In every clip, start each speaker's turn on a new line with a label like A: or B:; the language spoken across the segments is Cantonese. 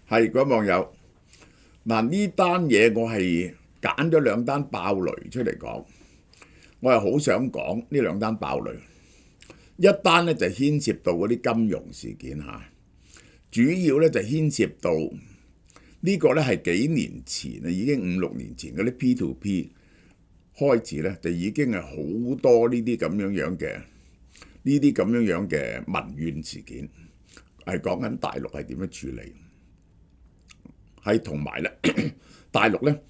A: 係各位網友，嗱呢單嘢我係揀咗兩單爆雷出嚟講，我係好想講呢兩單爆雷。一單呢就牽涉到嗰啲金融事件嚇，主要呢就牽涉到呢個呢係幾年前啊，已經5、6年前嗰啲 P2P 開始呢，就已經係好多呢啲咁樣嘅民怨事件，係講緊大陸係點樣處理。係同埋咧，大陸咧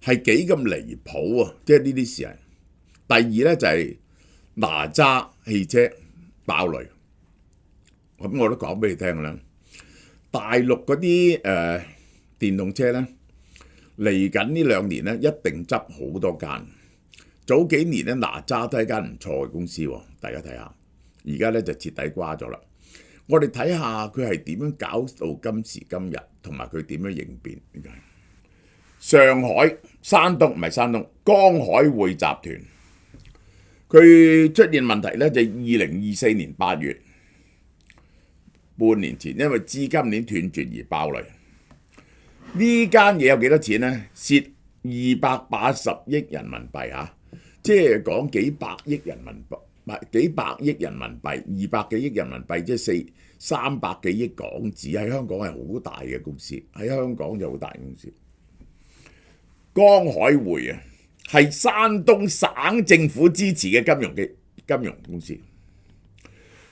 A: 係幾咁離譜啊！即係呢啲事係。第二咧就係哪吒汽車爆雷，咁我都講俾你聽啦。大陸嗰啲電動車咧，嚟緊呢2年咧一定執好多間。早幾年咧哪吒都係間唔錯嘅公司喎，大家睇下。而家咧就徹底瓜咗啦。我哋睇下佢係點樣搞到今時今日，同埋佢點樣應變。上海、山東唔係山東，江海匯集團，佢出現問題咧就2024年8月，半年前因為資金鏈斷絕而爆雷。呢間嘢有幾多錢呢？蝕280億人民幣嚇，即係講幾百億人民幣。幾百億人民幣，200幾億人民幣，即係300幾億港紙，喺香港係好大嘅公司，喺香港就好大公司。江海匯啊，係山東省政府支持嘅金融公司，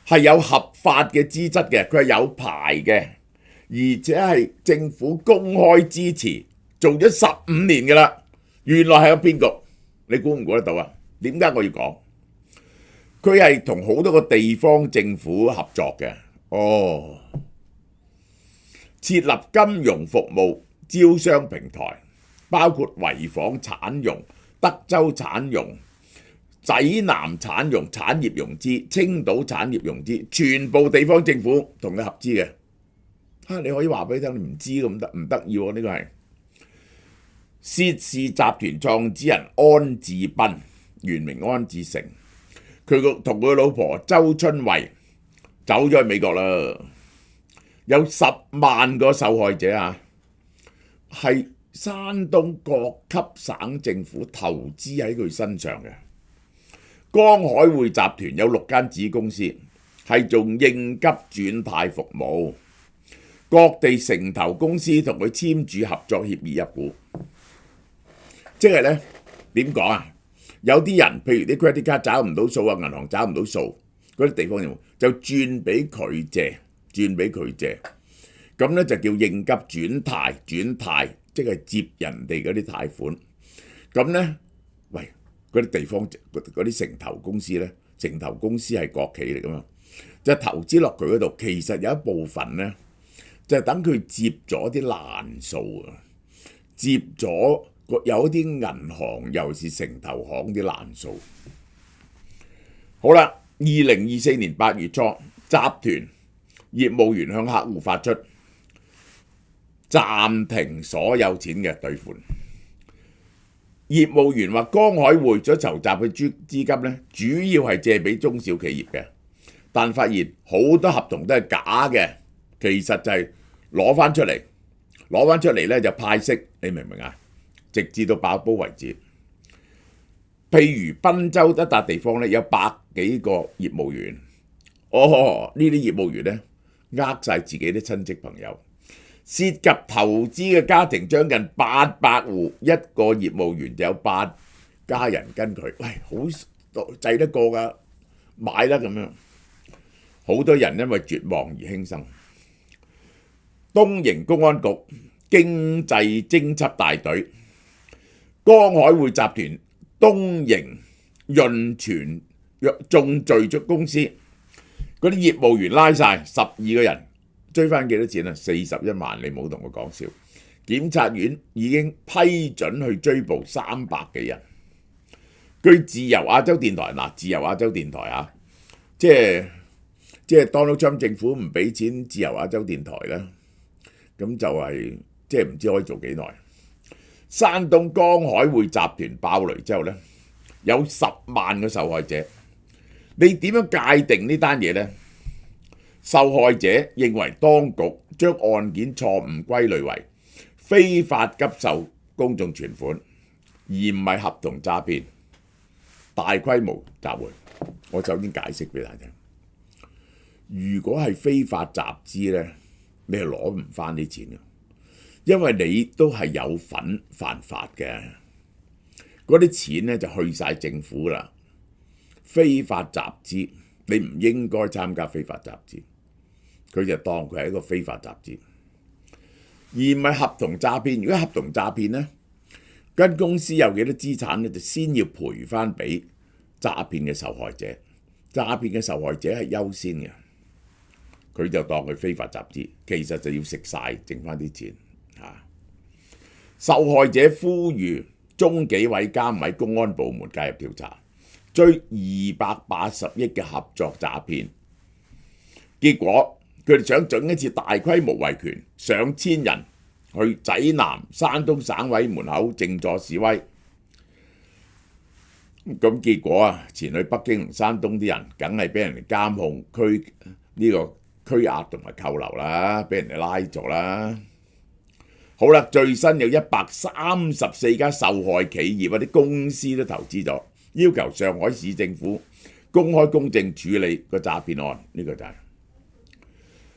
A: 係有合法嘅資質嘅，佢係有牌嘅，而且係政府公開支持，做咗15年㗎啦。原來係個騙局，你估唔估得到啊？點解我要講？佢係同好多個地方政府合作嘅，設立金融服務招商平台，包括濰坊產融、德州產融、濟南產融產業融資、青島產業融資，全部地方政府同佢合資嘅。你可以話俾你聽，你唔知咁唔得意喎？呢個係薛氏集團創始人安志斌，原名安志成。佢同佢老婆周春惠走咗去美國啦，有10萬個受害者啊，係山東各級省政府投資喺佢身上嘅。江海匯集團有6間子公司，係做應急轉貸服務，各地城投公司同佢簽署合作協議入股，即係呢點講啊？有啲人，譬如啲 credit card 找唔到數啊，銀行找唔到數，嗰啲地方就轉俾佢借，咁咧就叫應急轉貸，即係接人哋嗰啲貸款。咁咧，喂，嗰啲地方嗰啲城投公司咧，城投公司係國企嚟噶嘛，就投資落佢嗰度，其實有一部分咧，就等佢接咗啲爛數啊，接咗。有啲銀行尤其是城投行啲爛數。好啦，2024年8月初，集團業務員向客戶發出暫停所有錢嘅兌款。業務員話江海匯所籌集嘅資金咧，主要係借俾中小企業嘅，但發現好多合同都係假嘅，其實就係攞翻出嚟咧就派息，你明唔明啊？直至到爆煲為止。譬如賓州一笪地方咧，有100幾個業務員，呢啲業務員咧呃晒自己啲親戚朋友，涉及投資嘅家庭將近800戶，一個業務員就有8家人跟佢，喂，好制得過㗎，買啦咁樣。好多人因為絕望而輕生。東營公安局經濟偵緝大隊、江海匯集團、東營潤泉重聚咗公司嗰啲業務員拉晒12個人，追翻幾多錢啊？41萬，你唔好同我講笑。檢察院已經批准去追捕300幾人。據自由亞洲電台自由亞洲電台啊，即係 Donald Trump 政府唔俾錢自由亞洲電台啦，咁就係即係唔知可以做幾耐。山東江海匯集團爆雷之後呢，有10萬個受害者。你點樣界定呢單嘢呢？受害者認為當局將案件錯誤歸類為非法急受公眾存款，而唔係合同詐騙、大規模集會。我首先解釋俾大家聽，如果係非法集資呢，你係攞唔翻啲錢嘅，因為你都係有份犯法嘅，嗰啲錢呢就去晒政府啦。非法集資，你唔應該參加非法集資，佢就當佢係一個非法集資，而唔係合同詐騙。如果合同詐騙呢，間公司有幾多資產呢，就先要賠翻俾詐騙嘅受害者。詐騙嘅受害者係優先嘅，佢就當佢非法集資，其實就要食晒，剩翻啲錢。受害者呼籲中紀委監委公安部門介入調查，追280億嘅合作詐騙。結果佢哋想整一次大規模維權，上千人去濟南、山東省委門口靜坐示威。咁結果啊，前去北京同山東啲人，梗係俾人哋監控、拘押同埋扣留啦，俾人哋拉咗啦。好啦，最新有134家受害企業或者公司都投資咗，要求上海市政府公開公正處理個詐騙案。呢個就係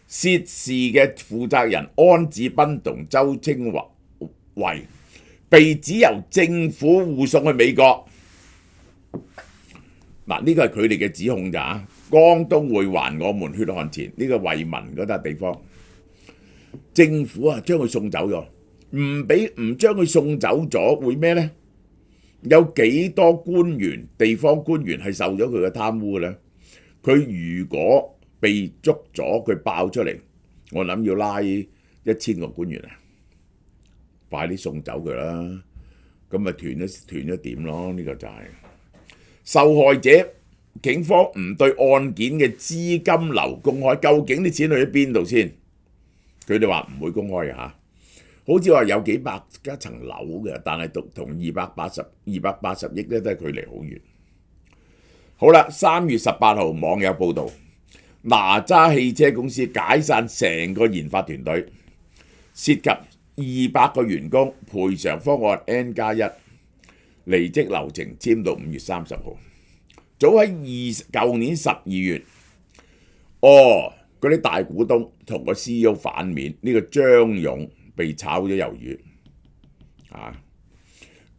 A: 涉事嘅負責人安志斌同周清維被指由政府護送去美國。嗱，呢個係佢哋嘅指控咋？江東會還我們血汗錢，呢個惠民嗰笪地方，政府啊將佢送走咗，唔將佢送走咗會咩呢？有幾多官員、地方官員係受咗佢嘅貪污嘅呢？佢如果被捉咗，佢爆出嚟，我諗要拉1000個官員啊！快啲送走佢啦，咁咪斷咗點咯？呢個就係受害者。警方唔對案件嘅資金流公開，究竟啲錢去咗邊度先？佢哋話唔會公開嘅嚇，好似話有幾百家層樓嘅，但係同280億咧都係距離好遠。好啦，3月18號網友報導，哪吒汽車公司解散成個研發團隊，涉及200個員工，賠償方案 N+1，離職流程簽到5月30號。早喺舊年12月，嗰啲大股東同個 CEO 反面，呢個張勇被炒咗魷魚，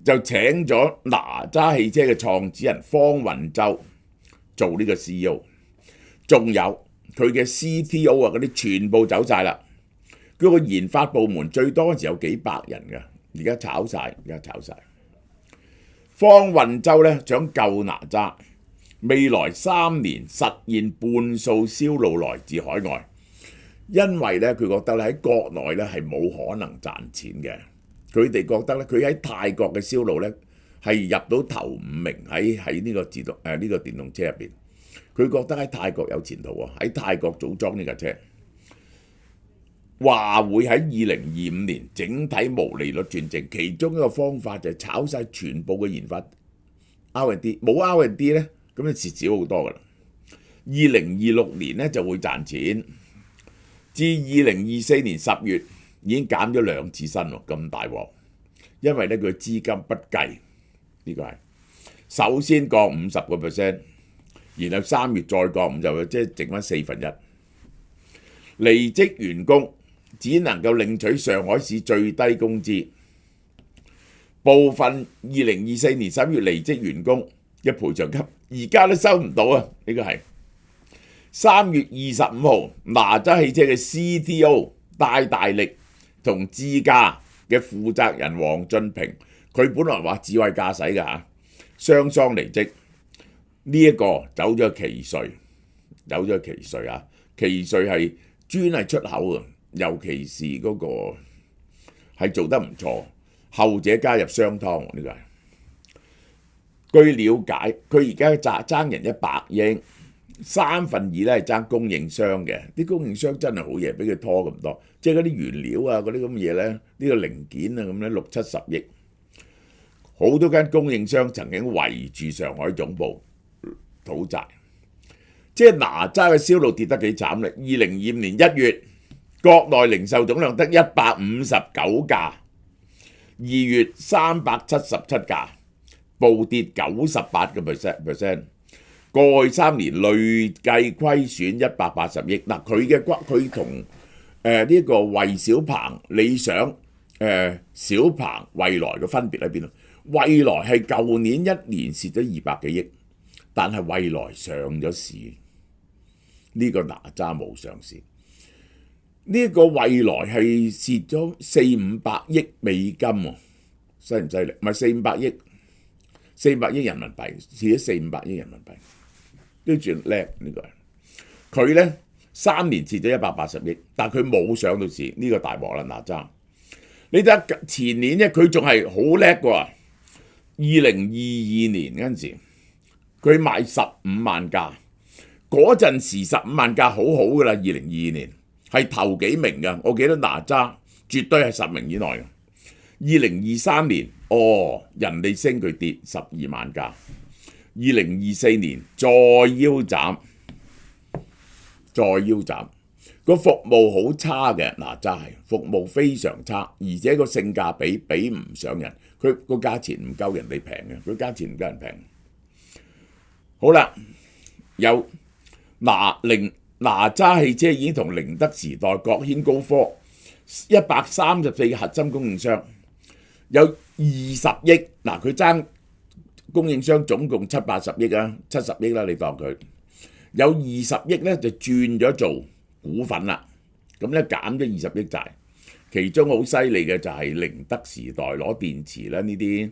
A: 就請咗哪吒汽車嘅創始人方運舟做呢個 CEO， 仲有佢嘅 CTO 啊，嗰啲全部走晒啦。佢個研發部門最多嗰時有幾百人㗎，而家炒晒。方運舟呢想救哪吒。未來3年實現半數銷路來自海外，因為咧佢覺得咧喺國內咧係冇可能賺錢嘅。佢哋覺得咧佢喺泰國嘅銷路咧係入到頭5名喺呢個呢個電動車入邊。佢覺得喺泰國有前途喎，喺泰國組裝呢架車，話會喺2025年整體毛利率轉正。其中一個方法就係炒晒全部嘅研發 R&D， 冇 R&D 咧。咁就蝕少好多噶啦。2026年咧就會賺錢，至2024年10月已經減咗2次薪喎，咁大鑊。因為咧佢資金不計，呢個係首先降50%，然後3月再降50%，即係剩翻1/4。離職員工只能夠領取上海市最低工資。部分2024年11月離職員工嘅賠償金而家都收唔到啊！呢個係3月25號，哪吒汽車嘅 CTO 戴大力同智駕嘅負責人黃俊平，佢本來話智慧駕駛㗎嚇，雙離職。呢一個走咗奇瑞啊！奇瑞係專係出口啊，尤其是嗰個係做得唔錯，後者加入商湯呢個係。據了解，佢而家爭人100億，2/3咧係爭供應商嘅，啲供應商真係好嘢，俾佢拖咁多，即係嗰啲原料啊，嗰啲咁嘅嘢咧，呢個零件啊咁咧60-70億，好多間供應商曾經圍住上海總部討債，即係哪吒嘅銷路跌得幾慘咧。2025年1月國內零售總量得159架，2月377架，暴跌98%。過去3年累計虧損180億。嗱，佢同呢個惠小鵬、理想、小鵬、蔚來嘅分別喺邊啊？蔚來係舊年一年蝕咗200幾億，但係蔚來上咗市，呢個哪吒冇上市。呢個蔚來係蝕咗400-500億美金喎，犀唔犀利？唔係400億人民幣，蝕咗400-500億人民幣，都算叻呢個人。佢呢3年蝕咗180億，但佢冇上到市，呢個大鑊啦哪吒。你睇下前年咧，佢仲係好叻喎。2022年嗰陣時，佢賣15萬架，嗰陣時15萬架好好噶啦。2022年係頭幾名噶，我記得哪吒絕對係10名以內嘅。2023年人哋升佢跌12萬架。2024年再腰斬，個服務好差嘅，哪吒係服務非常差，而且個性價比比唔上人，佢個價錢唔夠人哋平嘅，佢價錢唔夠人平。好啦，有哪吒汽車已經同寧德時代、國軒高科134個核心供應商，有20億。嗱，佢爭供應商總共70-80億啊，70億啦，你當佢有20億咧就轉咗做股份啦，咁咧減咗20億債，其中好犀利嘅就係寧德時代攞電池啦，呢啲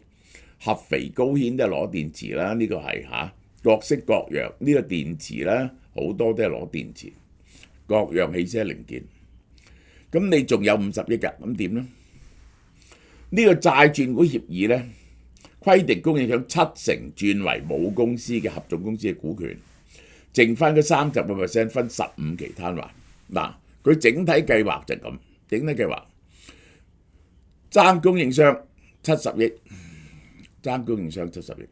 A: 合肥高軒都係攞電池啦，呢個係各式各樣呢個電池啦，好多都係攞電池，各樣汽車零件。咁你仲有50億㗎，咁點呢？呢個債轉股協議咧，規定供應商70%轉為母公司嘅合眾公司嘅股權，剩翻嗰30% 分15期攤還。嗱，佢整體計劃就咁，整體計劃爭供應商70億，爭供應商70億。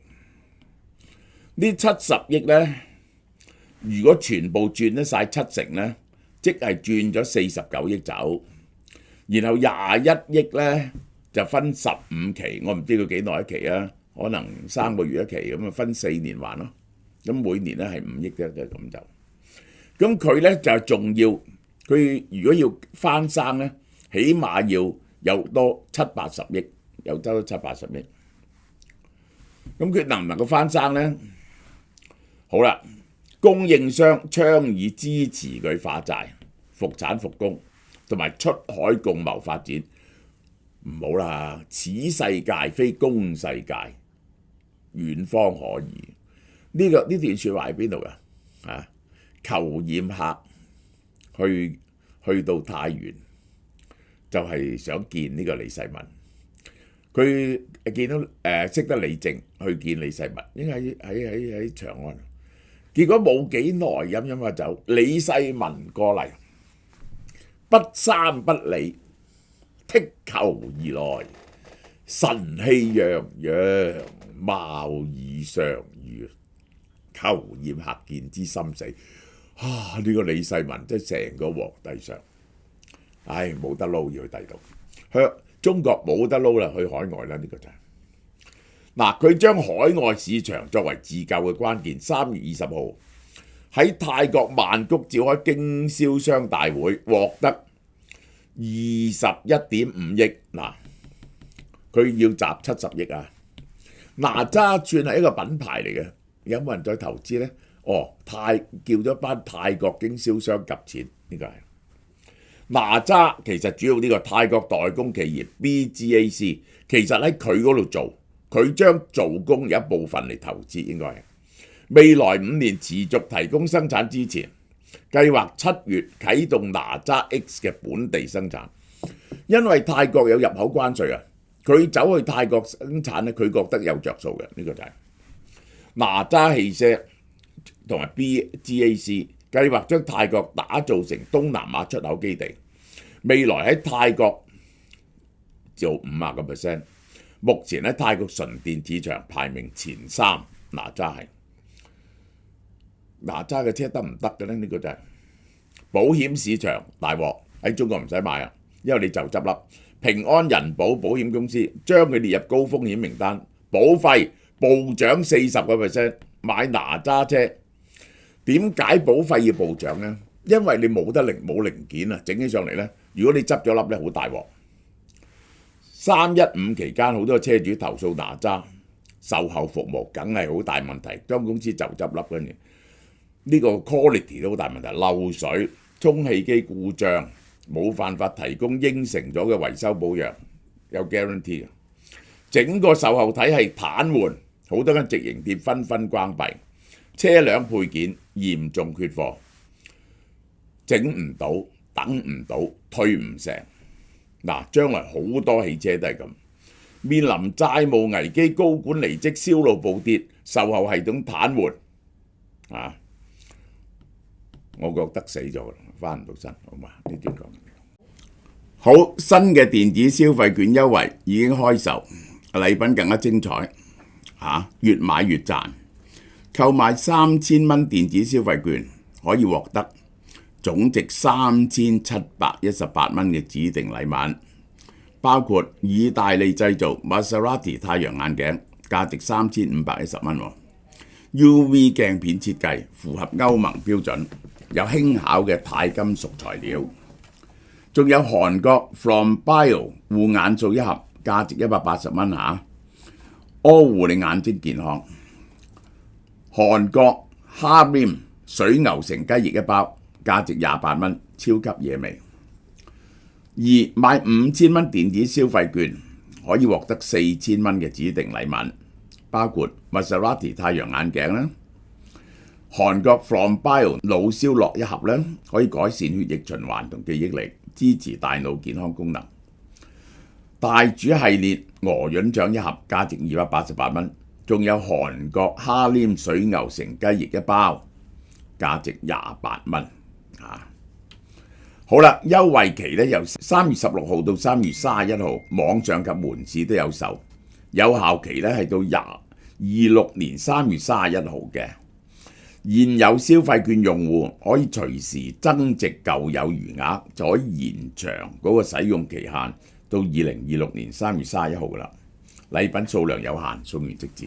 A: 呢70億咧，如果全部轉得晒70%咧，即係轉咗49億走，然後21億咧就分15期，我唔知佢幾耐一期啊，可能3個月一期咁啊，分4年還咯。咁每年咧係5億啫，就咁就。咁佢咧就仲要，佢如果要翻生咧，起碼要有多70-80億，有多70-80億。咁佢能唔能夠翻生咧？好啦，供應商倡議支持佢化債、復產復工，同埋出海共謀發展。唔好啦，此世界非公世界，遠方可以。呢段説話喺邊度㗎？虬髯客去到太原，就係想見呢個李世民。佢見到識得李靖去見李世民，應該喺長安。結果冇幾耐飲下酒，李世民過嚟，不三不理，剔虬而來，神氣揚揚，貌以相與。虬髯客見之心死。呢個李世民即係成個皇帝上，冇得撈要去第度，中國冇得撈啦，去海外啦，呢個就係。嗱，佢將海外市場作為自救嘅關鍵。3月20號喺泰國曼谷召開經銷商大會，獲得21.5億。嗱，佢要集70億啊！哪吒算係一個品牌嚟嘅，有冇人再投資呢？叫咗班泰國經銷商夾錢，呢個係哪吒。其實主要呢個泰國代工企業 BGAC， 其實喺佢嗰度做，佢將做工有一部分嚟投資，應該係未來5年持續提供生產支持，計劃7月啟動哪吒 X 嘅本地生產。因為泰國有入口關稅啊，佢走去泰國生產咧，佢覺得有着數嘅，呢個就係哪吒汽車同埋 BGAC 計劃將泰國打造成東南亞出口基地，未來喺泰國做50%。目前喺泰國純電市場排名前3，哪吒係。哪吒嘅車得唔得嘅呢？呢個就係保險市場大鑊。喺中國唔使買啊，因為你就執笠。平安人保保險公司將佢列入高風險名單，保費暴漲40%，買哪吒車。點解保費要暴漲呢？因為你冇零件啊，整起上嚟呢，如果你執咗笠呢，好大鑊。315期間好多車主投訴哪吒售後服務梗係好大問題，間公司就執笠，跟住呢個 quality 都好大問題，漏水、充氣機故障，冇辦法提供應承咗嘅維修保養，有 guarantee。整個售後體系癱瘓，好多間直營店紛紛關閉，車輛配件嚴重缺貨，整唔到、等唔到、退唔成。嗱，將來好多汽車都係咁，面臨債務危機、高管離職、銷路暴跌、售後系統癱瘓，我覺得死咗啦，翻唔到身，好嘛？呢段講好，新嘅電子消費券優惠已經開售，禮品更加精彩，越買越賺。購買3000蚊電子消費券可以獲得總值3718蚊嘅指定禮物，包括意大利製造 Maserati 太陽眼鏡，價值3510蚊，UV 鏡片設計符合歐盟標準，有輕巧嘅鈦金屬材料，仲有韓國 From Bio 護眼素一盒，價值180蚊嚇，呵護你眼睛健康。韓國 Harim 水牛城雞翼一包，價值28蚊，超級野味。而買5000蚊電子消費券可以獲得4000蚊嘅指定禮物，包括 Maserati 太陽眼鏡啦，韓國 From Bio 腦消樂一盒咧，可以改善血液循環同記憶力，支持大腦健康功能。大煮系列鵝潤腸一盒，價值288蚊，仲有韓國哈廉水牛城雞翼一包，價值28蚊。好啦，優惠期咧由3月16號到3月31號，網上及門市都有售，有效期咧係到26年3月31號嘅。現有消費券用戶可以隨時增值舊有餘額，就可以延長嗰個使用期限到2026年3月31號噶啦。禮品數量有限，送完即止。